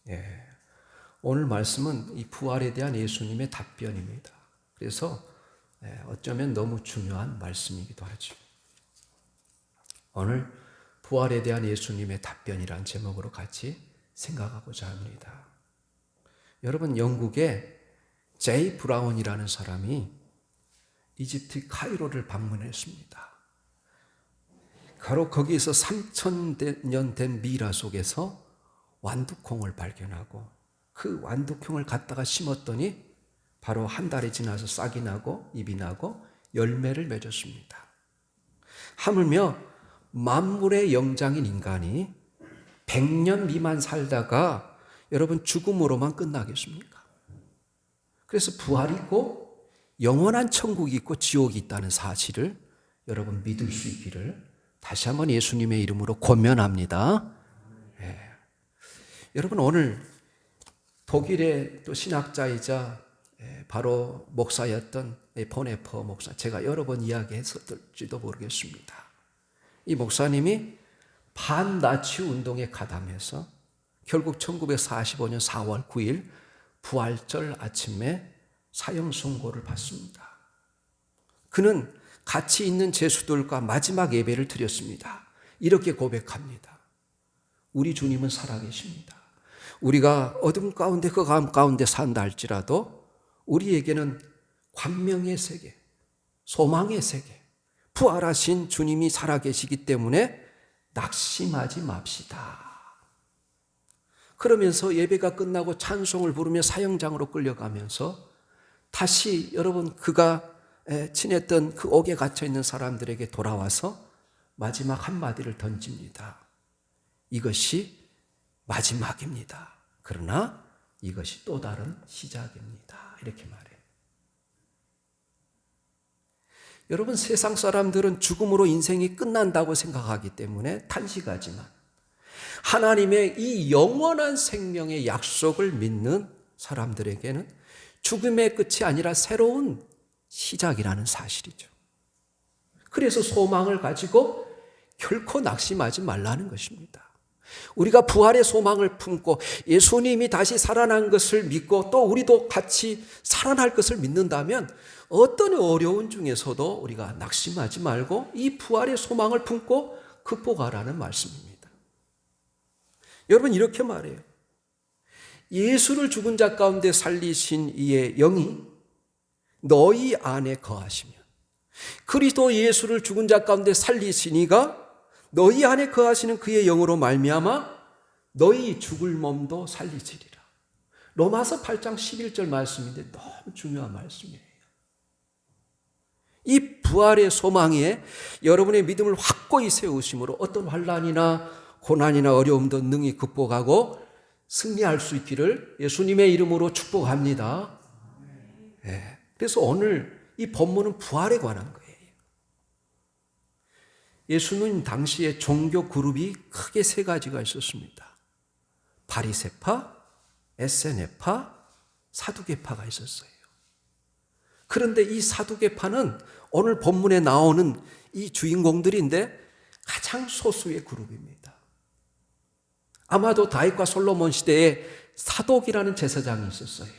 예. 오늘 말씀은 이 부활에 대한 예수님의 답변입니다. 그래서 어쩌면 너무 중요한 말씀이기도 하죠. 오늘 부활에 대한 예수님의 답변이란 제목으로 같이 생각하고자 합니다. 여러분, 영국의 제이 브라운이라는 사람이 이집트 카이로를 방문했습니다. 바로 거기에서 3000년 된 미라 속에서 완두콩을 발견하고 그 완두콩을 갖다가 심었더니 바로 한 달이 지나서 싹이 나고 잎이 나고 열매를 맺었습니다. 하물며 만물의 영장인 인간이 100년 미만 살다가 여러분 죽음으로만 끝나겠습니까? 그래서 부활이 있고 영원한 천국이 있고 지옥이 있다는 사실을 여러분 믿을 수 있기를 다시 한번 예수님의 이름으로 권면합니다. 네. 여러분, 오늘 독일의 또 신학자이자 바로 목사였던 보네퍼 목사, 제가 여러 번 이야기했었을지도 모르겠습니다. 이 목사님이 반나치 운동에 가담해서 결국 1945년 4월 9일 부활절 아침에 사형 선고를 받습니다. 그는 같이 있는 제수들과 마지막 예배를 드렸습니다. 이렇게 고백합니다. 우리 주님은 살아계십니다. 우리가 어둠 가운데 그 감 가운데 산다 할지라도 우리에게는 광명의 세계, 소망의 세계, 부활하신 주님이 살아계시기 때문에 낙심하지 맙시다. 그러면서 예배가 끝나고 찬송을 부르며 사형장으로 끌려가면서 다시 여러분 그가 친했던 그 옥에 갇혀있는 사람들에게 돌아와서 마지막 한마디를 던집니다. 이것이 마지막입니다. 그러나 이것이 또 다른 시작입니다. 이렇게 말해요. 여러분, 세상 사람들은 죽음으로 인생이 끝난다고 생각하기 때문에 탄식하지만 하나님의 이 영원한 생명의 약속을 믿는 사람들에게는 죽음의 끝이 아니라 새로운 시작이라는 사실이죠. 그래서 소망을 가지고 결코 낙심하지 말라는 것입니다. 우리가 부활의 소망을 품고 예수님이 다시 살아난 것을 믿고 또 우리도 같이 살아날 것을 믿는다면 어떤 어려운 중에서도 우리가 낙심하지 말고 이 부활의 소망을 품고 극복하라는 말씀입니다. 여러분, 이렇게 말해요. 예수를 죽은 자 가운데 살리신 이의 영이 너희 안에 거하시면, 그리스도 예수를 죽은 자 가운데 살리신 이가 너희 안에 거하시는 그의 영으로 말미암아 너희 죽을 몸도 살리시리라. 로마서 8장 11절 말씀인데 너무 중요한 말씀이에요. 이 부활의 소망에 여러분의 믿음을 확고히 세우심으로 어떤 환난이나 고난이나 어려움도 능히 극복하고 승리할 수 있기를 예수님의 이름으로 축복합니다. 네. 그래서 오늘 이 본문은 부활에 관한 거예요. 예수님 당시에 종교 그룹이 크게 세 가지가 있었습니다. 바리새파, 에세네파, 사두개파가 있었어요. 그런데 이 사두개파는 오늘 본문에 나오는 이 주인공들인데 가장 소수의 그룹입니다. 아마도 다윗과 솔로몬 시대에 사독이라는 제사장이 있었어요.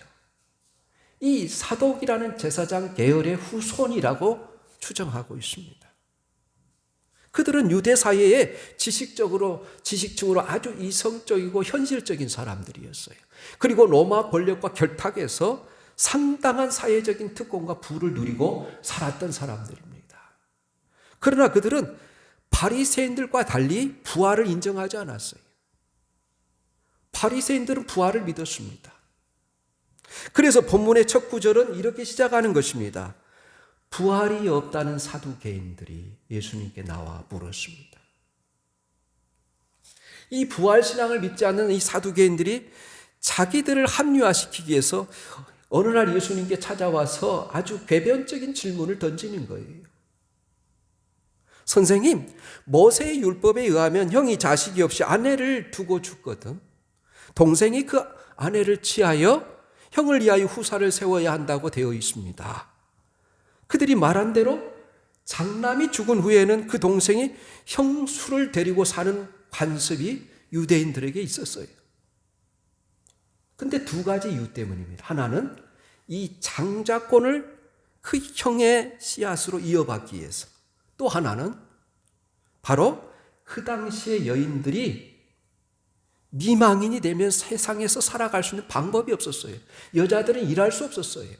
이 사독이라는 제사장 계열의 후손이라고 추정하고 있습니다. 그들은 유대 사회에 지식층으로 아주 이성적이고 현실적인 사람들이었어요. 그리고 로마 권력과 결탁해서 상당한 사회적인 특권과 부를 누리고 살았던 사람들입니다. 그러나 그들은 바리새인들과 달리 부활을 인정하지 않았어요. 바리새인들은 부활을 믿었습니다. 그래서 본문의 첫 구절은 이렇게 시작하는 것입니다. 부활이 없다는 사두개인들이 예수님께 나와 물었습니다. 이 부활신앙을 믿지 않는 이 사두개인들이 자기들을 합리화시키기 위해서 어느 날 예수님께 찾아와서 아주 궤변적인 질문을 던지는 거예요. 선생님, 모세의 율법에 의하면 형이 자식이 없이 아내를 두고 죽거든 동생이 그 아내를 취하여 형을 위하여 후사를 세워야 한다고 되어 있습니다. 그들이 말한 대로 장남이 죽은 후에는 그 동생이 형수를 데리고 사는 관습이 유대인들에게 있었어요. 근데 두 가지 이유 때문입니다. 하나는 이 장자권을 그 형의 씨앗으로 이어받기 위해서, 또 하나는 바로 그 당시의 여인들이 미망인이 되면 세상에서 살아갈 수 있는 방법이 없었어요. 여자들은 일할 수 없었어요.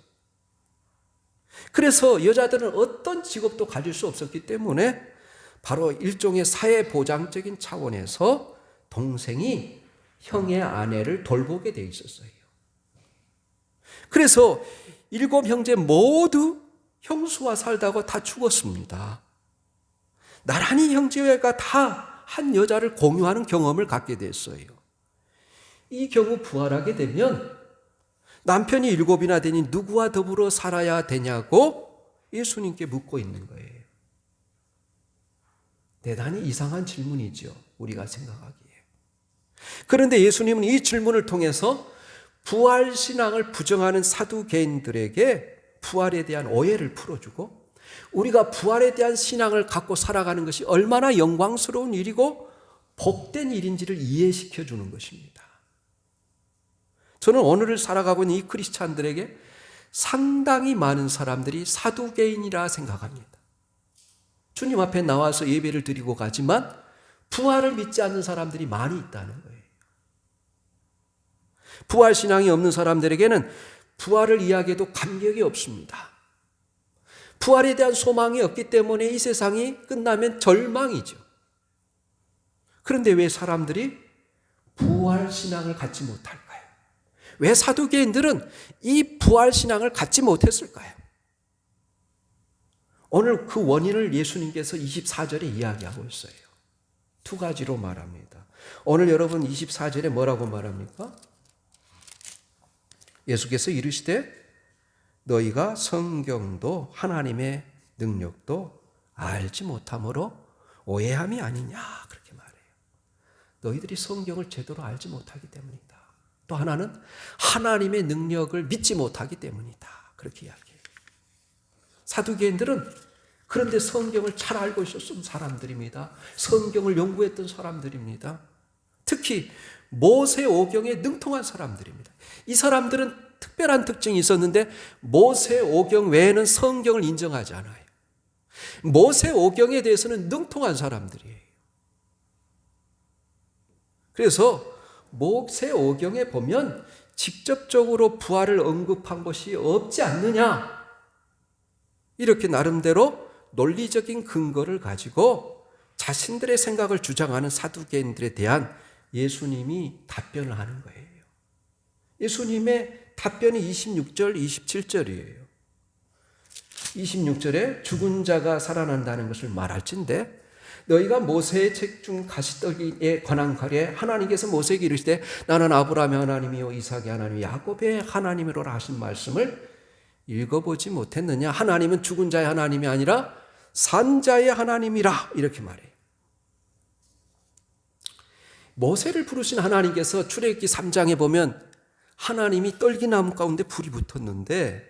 그래서 여자들은 어떤 직업도 가질 수 없었기 때문에 바로 일종의 사회보장적인 차원에서 동생이 형의 아내를 돌보게 돼 있었어요. 그래서 7형제 모두 형수와 살다가 다 죽었습니다. 나란히 형제가 다 한 여자를 공유하는 경험을 갖게 됐어요. 이 경우 부활하게 되면 남편이 7이나 되니 누구와 더불어 살아야 되냐고 예수님께 묻고 있는 거예요. 대단히 이상한 질문이죠, 우리가 생각하기에. 그런데 예수님은 이 질문을 통해서 부활신앙을 부정하는 사두개인들에게 부활에 대한 오해를 풀어주고, 우리가 부활에 대한 신앙을 갖고 살아가는 것이 얼마나 영광스러운 일이고 복된 일인지를 이해시켜 주는 것입니다. 저는 오늘을 살아가고 있는 이 크리스찬들에게 상당히 많은 사람들이 사두개인이라 생각합니다. 주님 앞에 나와서 예배를 드리고 가지만 부활을 믿지 않는 사람들이 많이 있다는 거예요. 부활신앙이 없는 사람들에게는 부활을 이야기해도 감격이 없습니다. 부활에 대한 소망이 없기 때문에 이 세상이 끝나면 절망이죠. 그런데 왜 사람들이 부활신앙을 갖지 못할까요? 왜 사두개인들은 이 부활신앙을 갖지 못했을까요? 오늘 그 원인을 예수님께서 24절에 이야기하고 있어요. 두 가지로 말합니다. 오늘 여러분 24절에 뭐라고 말합니까? 예수께서 이르시되 너희가 성경도 하나님의 능력도 알지 못함으로 오해함이 아니냐, 그렇게 말해요. 너희들이 성경을 제대로 알지 못하기 때문이다. 또 하나는 하나님의 능력을 믿지 못하기 때문이다, 그렇게 이야기해요. 사두개인들은 그런데 성경을 잘 알고 있었던 사람들입니다. 성경을 연구했던 사람들입니다. 특히 모세오경에 능통한 사람들입니다. 이 사람들은 특별한 특징이 있었는데 모세오경 외에는 성경을 인정하지 않아요. 모세오경에 대해서는 능통한 사람들이에요. 그래서 모세오경에 보면 직접적으로 부활을 언급한 것이 없지 않느냐, 이렇게 나름대로 논리적인 근거를 가지고 자신들의 생각을 주장하는 사두개인들에 대한 예수님이 답변을 하는 거예요. 예수님의 답변이 26절, 27절이에요. 26절에 죽은 자가 살아난다는 것을 말할진대 너희가 모세의 책 중 가시떡이에 관한 가래 하나님께서 모세에게 이르시되 나는 아브라함의 하나님이요 이삭의 하나님 야곱의 하나님이로라 하신 말씀을 읽어보지 못했느냐. 하나님은 죽은 자의 하나님이 아니라 산 자의 하나님이라, 이렇게 말해요. 모세를 부르신 하나님께서 출애굽기 3장에 보면 하나님이 떨기나무 가운데 불이 붙었는데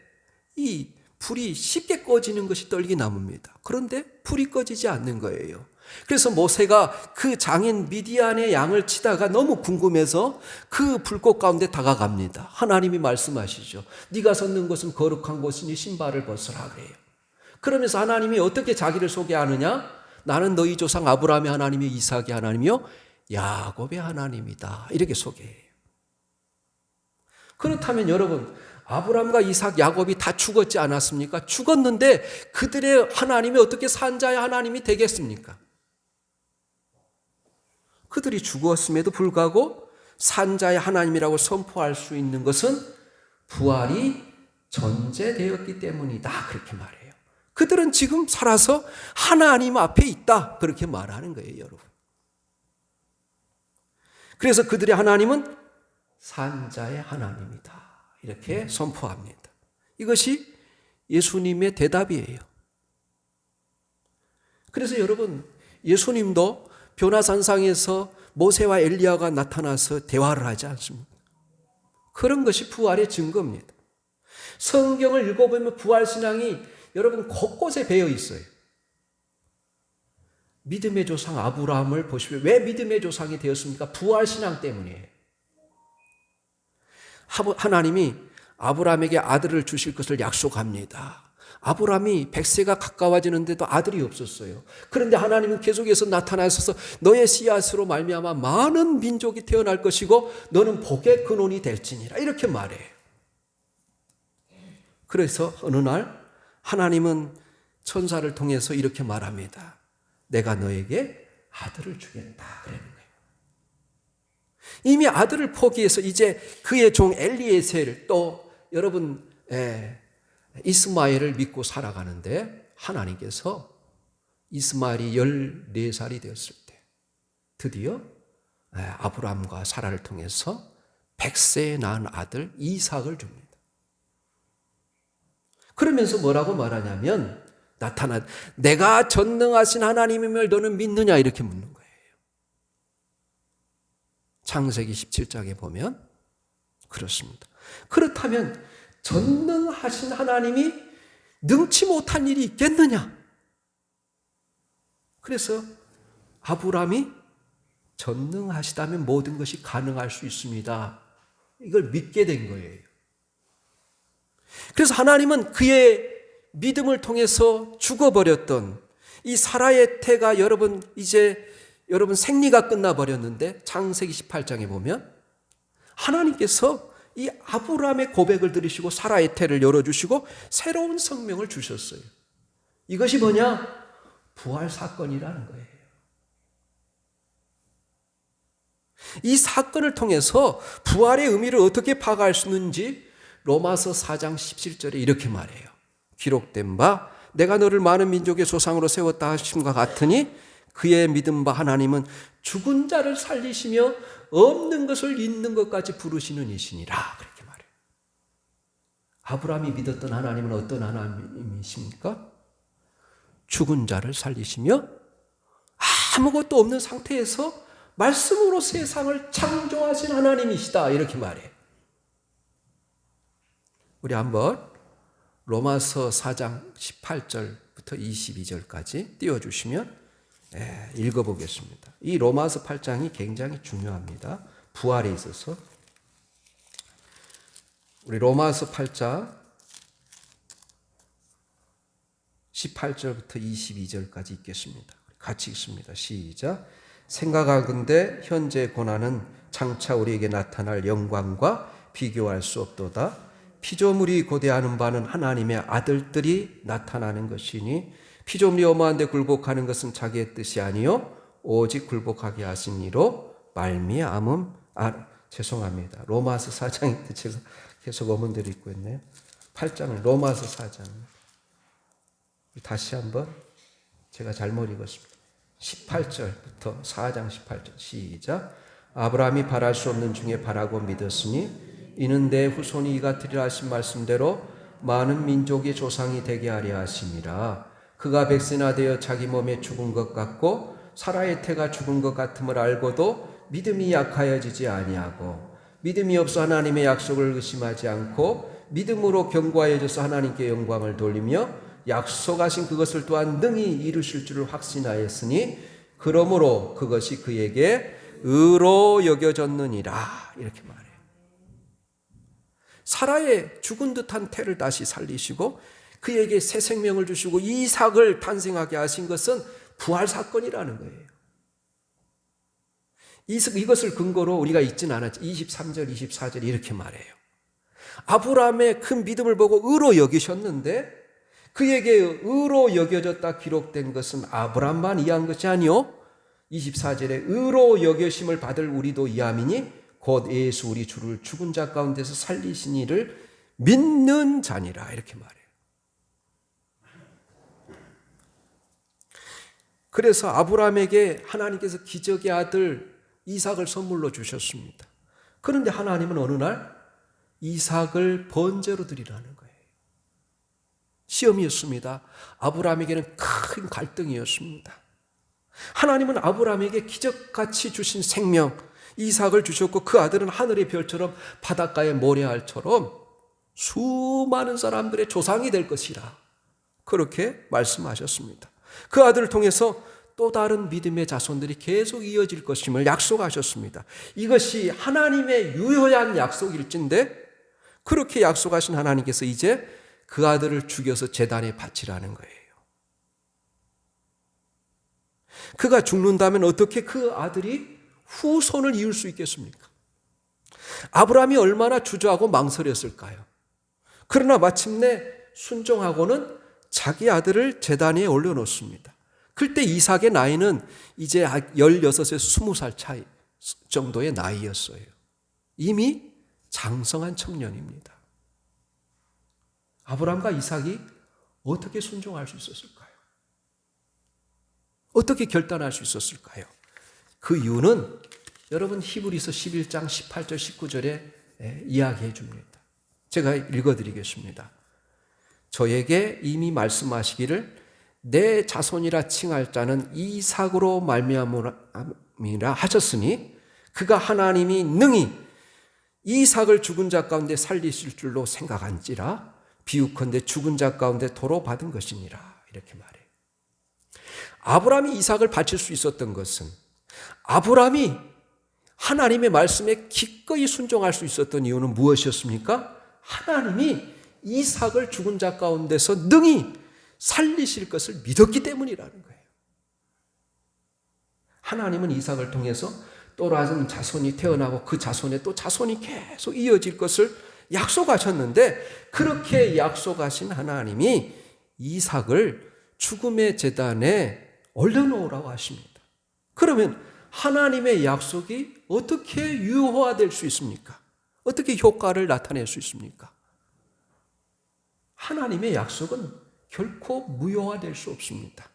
이 불이 쉽게 꺼지는 것이 떨기나무입니다. 그런데 불이 꺼지지 않는 거예요. 그래서 모세가 그 장인 미디안의 양을 치다가 너무 궁금해서 그 불꽃 가운데 다가갑니다. 하나님이 말씀하시죠. 네가 섰는 곳은 거룩한 곳이니 신발을 벗으라 그래요. 그러면서 하나님이 어떻게 자기를 소개하느냐? 나는 너희 조상 아브라함의 하나님이요 이삭의 하나님이요 야곱의 하나님이다, 이렇게 소개해요. 그렇다면 여러분, 아브라함과 이삭, 야곱이 다 죽었지 않았습니까? 죽었는데 그들의 하나님이 어떻게 산자의 하나님이 되겠습니까? 그들이 죽었음에도 불구하고 산자의 하나님이라고 선포할 수 있는 것은 부활이 전제되었기 때문이다, 그렇게 말해요. 그들은 지금 살아서 하나님 앞에 있다, 그렇게 말하는 거예요, 여러분. 그래서 그들의 하나님은 산자의 하나님이다, 이렇게 선포합니다. 이것이 예수님의 대답이에요. 그래서 여러분, 예수님도 변화산상에서 모세와 엘리야가 나타나서 대화를 하지 않습니까? 그런 것이 부활의 증거입니다. 성경을 읽어보면 부활신앙이 여러분 곳곳에 배어 있어요. 믿음의 조상 아브라함을 보십시오. 왜 믿음의 조상이 되었습니까? 부활신앙 때문이에요. 하나님이 아브라함에게 아들을 주실 것을 약속합니다. 아브라함이 100세가 가까워지는데도 아들이 없었어요. 그런데 하나님은 계속해서 나타나셔서 너의 씨앗으로 말미암아 많은 민족이 태어날 것이고 너는 복의 근원이 될지니라 이렇게 말해요. 그래서 어느 날 하나님은 천사를 통해서 이렇게 말합니다. 내가 너에게 아들을 주겠다 그러는 거예요. 이미 아들을 포기해서 이제 그의 종 엘리에셀 또 여러분 이스마엘을 믿고 살아가는데 하나님께서 이스마엘이 14살이 되었을 때 드디어 아브라함과 사라를 통해서 100세에 낳은 아들 이삭을 줍니다. 그러면서 뭐라고 말하냐면 내가 전능하신 하나님임을 너는 믿느냐 이렇게 묻는 거예요. 창세기 17장에 보면 그렇습니다. 그렇다면 전능하신 하나님이 능치 못한 일이 있겠느냐? 그래서 아브라함이 전능하시다면 모든 것이 가능할 수 있습니다. 이걸 믿게 된 거예요. 그래서 하나님은 그의 믿음을 통해서 죽어버렸던 이 사라의 태가 여러분 생리가 끝나버렸는데 창세기 18장에 보면 하나님께서 이 아브라함의 고백을 들으시고 사라의 태를 열어주시고 새로운 생명을 주셨어요. 이것이 뭐냐? 부활 사건이라는 거예요. 이 사건을 통해서 부활의 의미를 어떻게 파악할 수 있는지 로마서 4장 17절에 이렇게 말해요. 기록된 바 내가 너를 많은 민족의 조상으로 세웠다 하심과 같으니 그의 믿음 바 하나님은 죽은 자를 살리시며 없는 것을 있는 것까지 부르시는 이시니라 그렇게 말해요. 아브라함이 믿었던 하나님은 어떤 하나님이십니까? 죽은 자를 살리시며 아무것도 없는 상태에서 말씀으로 세상을 창조하신 하나님이시다 이렇게 말해요. 우리 한번 로마서 4장 18절부터 22절까지 띄워주시면 읽어보겠습니다. 이 로마서 8장이 굉장히 중요합니다. 부활에 있어서. 우리 로마서 8장 18절부터 22절까지 읽겠습니다. 같이 읽습니다. 시작. 생각하건대 현재 고난은 장차 우리에게 나타날 영광과 비교할 수 없도다. 피조물이 고대하는 바는 하나님의 아들들이 나타나는 것이니 피조물이 어마한데 굴복하는 것은 자기의 뜻이 아니요 오직 굴복하게 하신 이로 말미암음. 죄송합니다. 로마서 4장인데 제가 계속 어문들이 있고 있네요. 8장은 로마서 4장. 다시 한번 제가 잘못 읽었습니다. 18절부터 4장 18절 시작. 아브라함이 바랄 수 없는 중에 바라고 믿었으니 이는 내 후손이 이 같으리라 하신 말씀대로 많은 민족의 조상이 되게 하려 하심이라. 그가 100세나 되어 자기 몸에 죽은 것 같고 사라의 태가 죽은 것 같음을 알고도 믿음이 약하여지지 아니하고 믿음이 없어 하나님의 약속을 의심하지 않고 믿음으로 견고하여져서 하나님께 영광을 돌리며 약속하신 그것을 또한 능히 이루실 줄을 확신하였으니 그러므로 그것이 그에게 의로 여겨졌느니라 이렇게 말해요. 사라의 죽은 듯한 태를 다시 살리시고 그에게 새 생명을 주시고 이삭을 탄생하게 하신 것은 부활 사건이라는 거예요. 이것을 근거로 우리가 읽진 않았지. 23절, 24절 이렇게 말해요. 아브라함의 큰 믿음을 보고 의로 여기셨는데 그에게 의로 여겨졌다 기록된 것은 아브라함만 이해한 것이 아니요 24절에 의로 여겨심을 받을 우리도 이함이니 곧 예수 우리 주를 죽은 자 가운데서 살리신 이를 믿는 자니라 이렇게 말해요. 그래서 아브라함에게 하나님께서 기적의 아들 이삭을 선물로 주셨습니다. 그런데 하나님은 어느 날 이삭을 번제로 드리라는 거예요. 시험이었습니다. 아브라함에게는 큰 갈등이었습니다. 하나님은 아브라함에게 기적같이 주신 생명 이삭을 주셨고 그 아들은 하늘의 별처럼 바닷가의 모래알처럼 수많은 사람들의 조상이 될 것이라 그렇게 말씀하셨습니다. 그 아들을 통해서 또 다른 믿음의 자손들이 계속 이어질 것임을 약속하셨습니다. 이것이 하나님의 유효한 약속일진데 그렇게 약속하신 하나님께서 이제 그 아들을 죽여서 제단에 바치라는 거예요. 그가 죽는다면 어떻게 그 아들이 후손을 이을 수 있겠습니까? 아브라함이 얼마나 주저하고 망설였을까요? 그러나 마침내 순종하고는 자기 아들을 제단 위에 올려놓습니다. 그때 이삭의 나이는 이제 16에서 20살 차이 정도의 나이였어요. 이미 장성한 청년입니다. 아브라함과 이삭이 어떻게 순종할 수 있었을까요? 어떻게 결단할 수 있었을까요? 그 이유는 여러분 히브리서 11장 18절 19절에 이야기해 줍니다. 제가 읽어드리겠습니다. 저에게 이미 말씀하시기를 내 자손이라 칭할 자는 이삭으로 말미암으라 하셨으니 그가 하나님이 능히 이삭을 죽은 자 가운데 살리실 줄로 생각한지라 비유컨대 죽은 자 가운데 도로 받은 것이니라. 이렇게 말해요. 아브라함이 이삭을 바칠 수 있었던 것은 아브라함이 하나님의 말씀에 기꺼이 순종할 수 있었던 이유는 무엇이었습니까? 하나님이 이삭을 죽은 자 가운데서 능히 살리실 것을 믿었기 때문이라는 거예요. 하나님은 이삭을 통해서 또 다른 자손이 태어나고 그 자손에 또 자손이 계속 이어질 것을 약속하셨는데 그렇게 약속하신 하나님이 이삭을 죽음의 제단에 올려놓으라고 하십니다. 그러면 하나님의 약속이 어떻게 유효화될 수 있습니까? 어떻게 효과를 나타낼 수 있습니까? 하나님의 약속은 결코 무효화될 수 없습니다.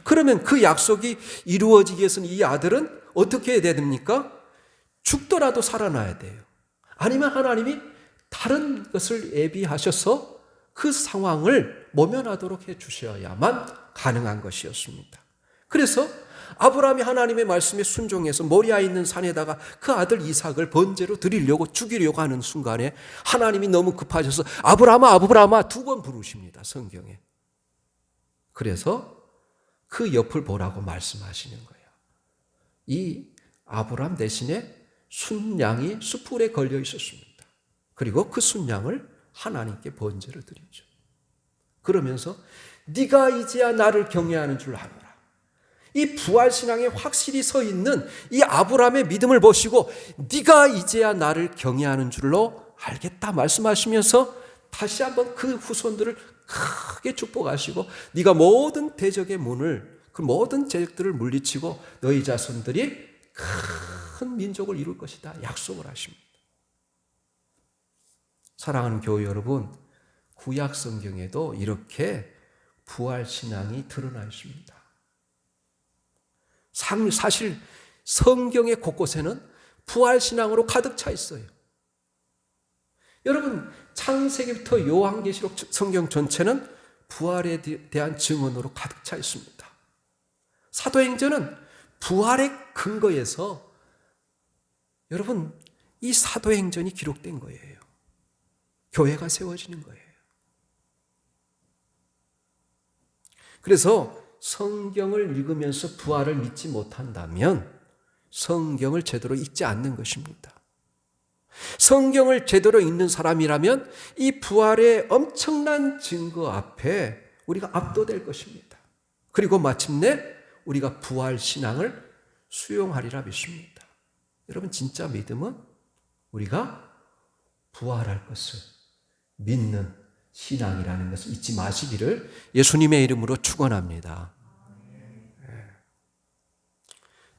그러면 그 약속이 이루어지기 위해서는 이 아들은 어떻게 해야 됩니까? 죽더라도 살아나야 돼요. 아니면 하나님이 다른 것을 예비하셔서 그 상황을 모면하도록 해 주셔야만 가능한 것이었습니다. 그래서 아브라함이 하나님의 말씀에 순종해서 모리아에 있는 산에다가 그 아들 이삭을 번제로 드리려고 죽이려고 하는 순간에 하나님이 너무 급하셔서 아브라함아 아브라함아 2번 부르십니다. 성경에. 그래서 그 옆을 보라고 말씀하시는 거예요. 이 아브라함 대신에 순양이 숯불에 걸려 있었습니다. 그리고 그 순양을 하나님께 번제로 드리죠. 그러면서 네가 이제야 나를 경외하는 줄 알아라. 이 부활신앙에 확실히 서 있는 이 아브라함의 믿음을 보시고 네가 이제야 나를 경외하는 줄로 알겠다 말씀하시면서 다시 한번 그 후손들을 크게 축복하시고 네가 모든 대적의 문을 그 모든 제적들을 물리치고 너희 자손들이 큰 민족을 이룰 것이다 약속을 하십니다. 사랑하는 교회 여러분, 구약 성경에도 이렇게 부활신앙이 드러나 있습니다. 사실 성경의 곳곳에는 부활신앙으로 가득 차 있어요. 여러분 창세기부터 요한계시록 성경 전체는 부활에 대한 증언으로 가득 차 있습니다. 사도행전은 부활의 근거에서 여러분 이 사도행전이 기록된 거예요. 교회가 세워지는 거예요. 그래서 성경을 읽으면서 부활을 믿지 못한다면 성경을 제대로 읽지 않는 것입니다. 성경을 제대로 읽는 사람이라면 이 부활의 엄청난 증거 앞에 우리가 압도될 것입니다. 그리고 마침내 우리가 부활 신앙을 수용하리라 믿습니다. 여러분 진짜 믿음은 우리가 부활할 것을 믿는 신앙이라는 것을 잊지 마시기를 예수님의 이름으로 축원합니다.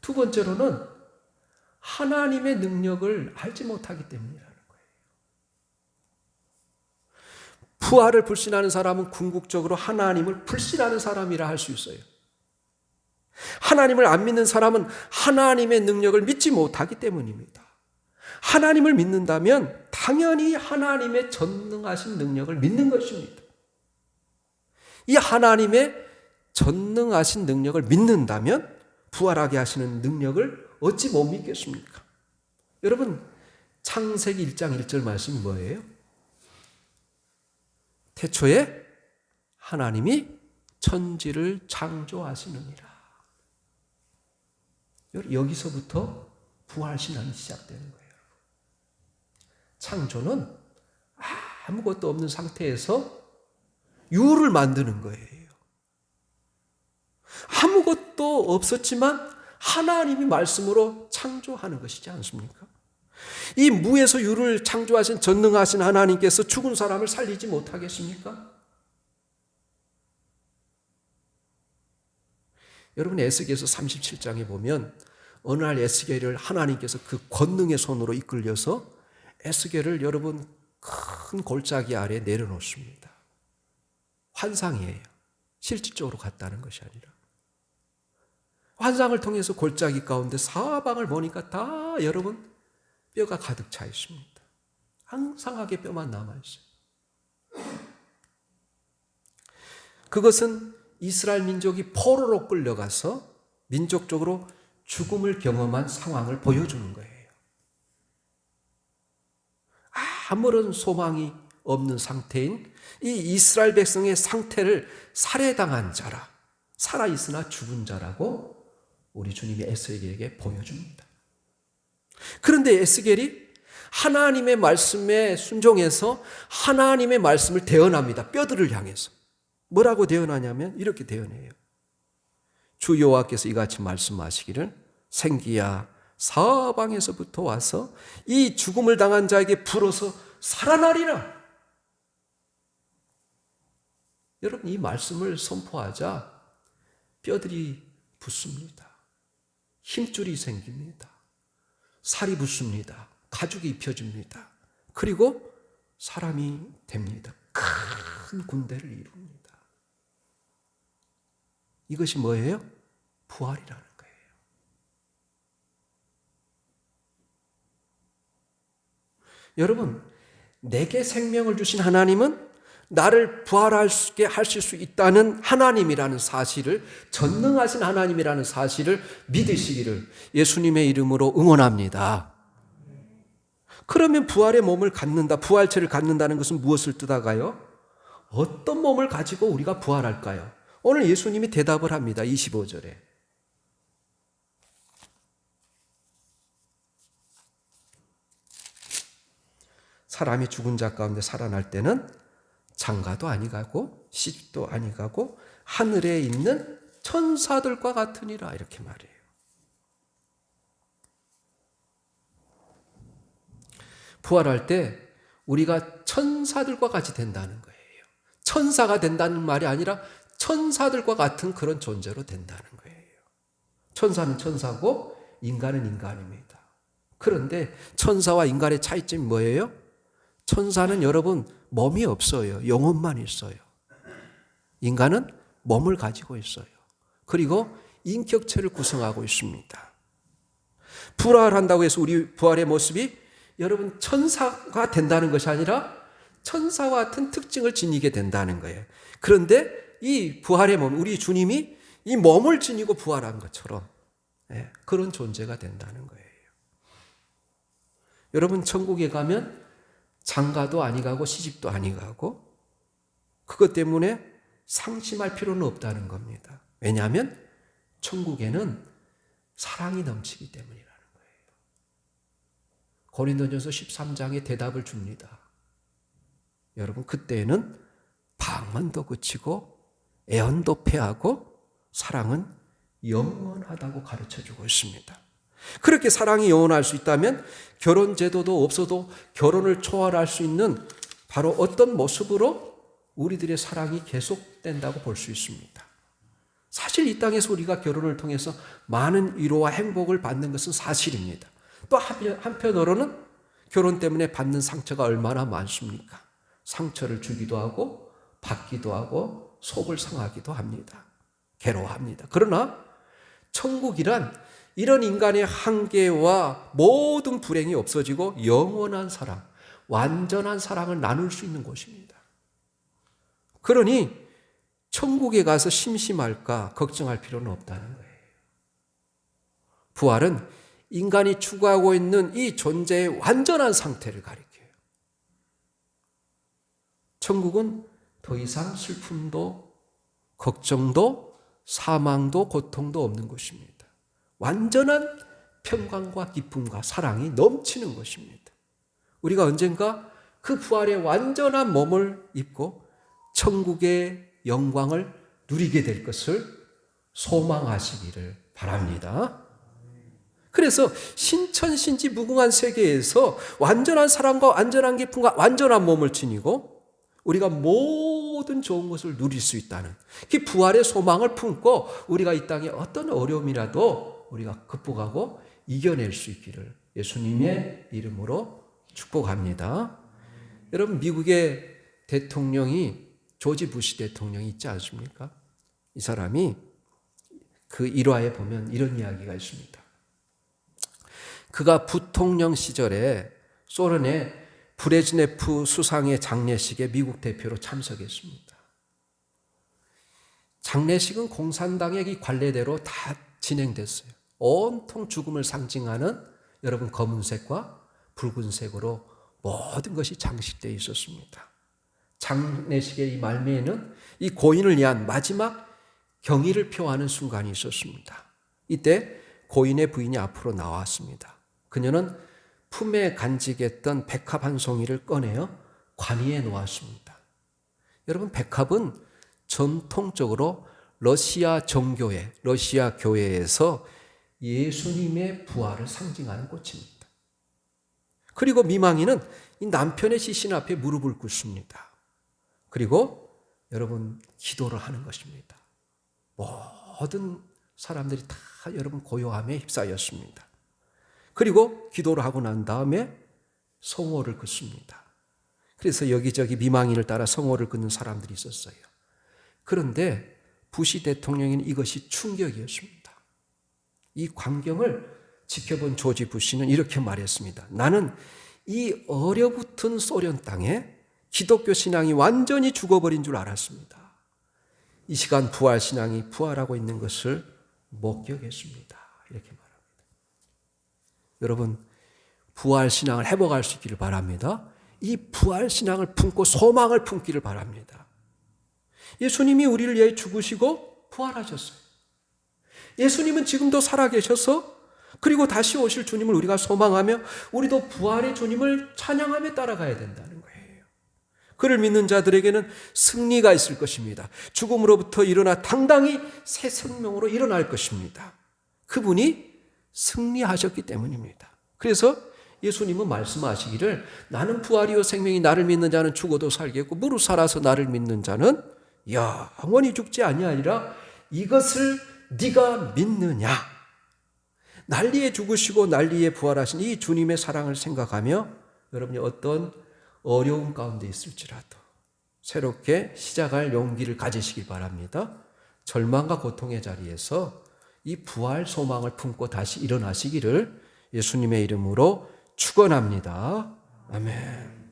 두 번째로는 하나님의 능력을 알지 못하기 때문이라는 거예요. 부활을 불신하는 사람은 궁극적으로 하나님을 불신하는 사람이라 할 수 있어요. 하나님을 안 믿는 사람은 하나님의 능력을 믿지 못하기 때문입니다. 하나님을 믿는다면 당연히 하나님의 전능하신 능력을 믿는 것입니다. 이 하나님의 전능하신 능력을 믿는다면 부활하게 하시는 능력을 어찌 못 믿겠습니까? 여러분 창세기 1장 1절 말씀이 뭐예요? 태초에 하나님이 천지를 창조하시느니라. 여기서부터 부활신앙이 시작되는 거예요. 창조는 아무것도 없는 상태에서 유를 만드는 거예요. 아무것도 없었지만 하나님이 말씀으로 창조하는 것이지 않습니까? 이 무에서 유를 창조하신 전능하신 하나님께서 죽은 사람을 살리지 못하겠습니까? 여러분, 에스겔서 37장에 보면 어느 날 에스겔을 하나님께서 그 권능의 손으로 이끌려서 에스겔을 여러분 큰 골짜기 아래 내려놓습니다. 환상이에요. 실질적으로 갔다는 것이 아니라. 환상을 통해서 골짜기 가운데 사방을 보니까 다 여러분 뼈가 가득 차 있습니다. 항상하게 뼈만 남아있어요. 그것은 이스라엘 민족이 포로로 끌려가서 민족적으로 죽음을 경험한 상황을 보여주는 거예요. 아무런 소망이 없는 상태인 이 이스라엘 백성의 상태를 살해당한 자라, 살아있으나 죽은 자라고 우리 주님이 에스겔에게 보여줍니다. 그런데 에스겔이 하나님의 말씀에 순종해서 하나님의 말씀을 대언합니다. 뼈들을 향해서. 뭐라고 대언하냐면 이렇게 대언해요. 주 여호와께서 이같이 말씀하시기를 생기야 사방에서부터 와서 이 죽음을 당한 자에게 불어서 살아나리라. 여러분, 이 말씀을 선포하자 뼈들이 붙습니다. 힘줄이 생깁니다. 살이 붙습니다. 가죽이 입혀집니다. 그리고 사람이 됩니다. 큰 군대를 이룹니다. 이것이 뭐예요? 부활이라는 거예요. 여러분, 내게 생명을 주신 하나님은 나를 부활하게 하실 수 있다는 하나님이라는 사실을, 전능하신 하나님이라는 사실을 믿으시기를 예수님의 이름으로 응원합니다. 그러면 부활의 몸을 갖는다, 부활체를 갖는다는 것은 무엇을 뜻하가요? 어떤 몸을 가지고 우리가 부활할까요? 오늘 예수님이 대답을 합니다. 25절에. 사람이 죽은 자 가운데 살아날 때는 장가도 아니가고 시집도 아니가고 하늘에 있는 천사들과 같으니라, 이렇게 말해요. 부활할 때 우리가 천사들과 같이 된다는 거예요. 천사가 된다는 말이 아니라 천사들과 같은 그런 존재로 된다는 거예요. 천사는 천사고 인간은 인간입니다. 그런데 천사와 인간의 차이점이 뭐예요? 천사는 여러분 몸이 없어요. 영혼만 있어요. 인간은 몸을 가지고 있어요. 그리고 인격체를 구성하고 있습니다. 부활한다고 해서 우리 부활의 모습이 여러분 천사가 된다는 것이 아니라 천사와 같은 특징을 지니게 된다는 거예요. 그런데 이 부활의 몸, 우리 주님이 이 몸을 지니고 부활한 것처럼 그런 존재가 된다는 거예요. 여러분, 천국에 가면 장가도 아니가고 시집도 아니가고 그것 때문에 상심할 필요는 없다는 겁니다. 왜냐하면 천국에는 사랑이 넘치기 때문이라는 거예요. 고린도전서 13장에 대답을 줍니다. 여러분, 그때는 방언도 그치고 애언도 패하고 사랑은 영원하다고 가르쳐주고 있습니다. 그렇게 사랑이 영원할 수 있다면 결혼 제도도 없어도 결혼을 초월할 수 있는 바로 어떤 모습으로 우리들의 사랑이 계속된다고 볼 수 있습니다. 사실 이 땅에서 우리가 결혼을 통해서 많은 위로와 행복을 받는 것은 사실입니다. 또 한편으로는 결혼 때문에 받는 상처가 얼마나 많습니까? 상처를 주기도 하고 받기도 하고 속을 상하기도 합니다. 괴로워합니다. 그러나 천국이란 이런 인간의 한계와 모든 불행이 없어지고 영원한 사랑, 완전한 사랑을 나눌 수 있는 곳입니다. 그러니 천국에 가서 심심할까 걱정할 필요는 없다는 거예요. 부활은 인간이 추구하고 있는 이 존재의 완전한 상태를 가리켜요. 천국은 더 이상 슬픔도 걱정도 사망도 고통도 없는 곳입니다. 완전한 평강과 기쁨과 사랑이 넘치는 것입니다. 우리가 언젠가 그 부활의 완전한 몸을 입고 천국의 영광을 누리게 될 것을 소망하시기를 바랍니다. 그래서 신천신지 무궁한 세계에서 완전한 사랑과 완전한 기쁨과 완전한 몸을 지니고 우리가 모든 좋은 것을 누릴 수 있다는 그 부활의 소망을 품고 우리가 이 땅에 어떤 어려움이라도 우리가 극복하고 이겨낼 수 있기를 예수님의 이름으로 축복합니다. 여러분, 미국의 대통령이 조지 부시 대통령이 있지 않습니까? 이 사람이 그 일화에 보면 이런 이야기가 있습니다. 그가 부통령 시절에 소련의 브레즈네프 수상의 장례식에 미국 대표로 참석했습니다. 장례식은 공산당의 이 관례대로 다 진행됐어요. 온통 죽음을 상징하는 여러분 검은색과 붉은색으로 모든 것이 장식되어 있었습니다. 장례식의 이 말미에는 이 고인을 위한 마지막 경의를 표하는 순간이 있었습니다. 이때 고인의 부인이 앞으로 나왔습니다. 그녀는 품에 간직했던 백합 한 송이를 꺼내어 관위에 놓았습니다. 여러분, 백합은 전통적으로 러시아 정교회, 러시아 교회에서 예수님의 부활을 상징하는 꽃입니다. 그리고 미망인은 이 남편의 시신 앞에 무릎을 꿇습니다. 그리고 여러분 기도를 하는 것입니다. 모든 사람들이 다 여러분 고요함에 휩싸였습니다. 그리고 기도를 하고 난 다음에 성호를 긋습니다. 그래서 여기저기 미망인을 따라 성호를 긋는 사람들이 있었어요. 그런데 부시 대통령에는 이것이 충격이었습니다. 이 광경을 지켜본 조지 부시는 이렇게 말했습니다. 나는 이 얼어붙은 소련 땅에 기독교 신앙이 완전히 죽어버린 줄 알았습니다. 이 시간 부활 신앙이 부활하고 있는 것을 목격했습니다. 이렇게 말합니다. 여러분, 부활 신앙을 회복할 수 있기를 바랍니다. 이 부활 신앙을 품고 소망을 품기를 바랍니다. 예수님이 우리를 위해 죽으시고 부활하셨어요. 예수님은 지금도 살아계셔서 그리고 다시 오실 주님을 우리가 소망하며 우리도 부활의 주님을 찬양하며 따라가야 된다는 거예요. 그를 믿는 자들에게는 승리가 있을 것입니다. 죽음으로부터 일어나 당당히 새 생명으로 일어날 것입니다. 그분이 승리하셨기 때문입니다. 그래서 예수님은 말씀하시기를 나는 부활이요 생명이 나를 믿는 자는 죽어도 살겠고 무릇 살아서 나를 믿는 자는 영원히 죽지 아니하리라. 이것을 네가 믿느냐? 난리에 죽으시고 난리에 부활하신 이 주님의 사랑을 생각하며 여러분이 어떤 어려움 가운데 있을지라도 새롭게 시작할 용기를 가지시길 바랍니다. 절망과 고통의 자리에서 이 부활 소망을 품고 다시 일어나시기를 예수님의 이름으로 축원합니다. 아멘.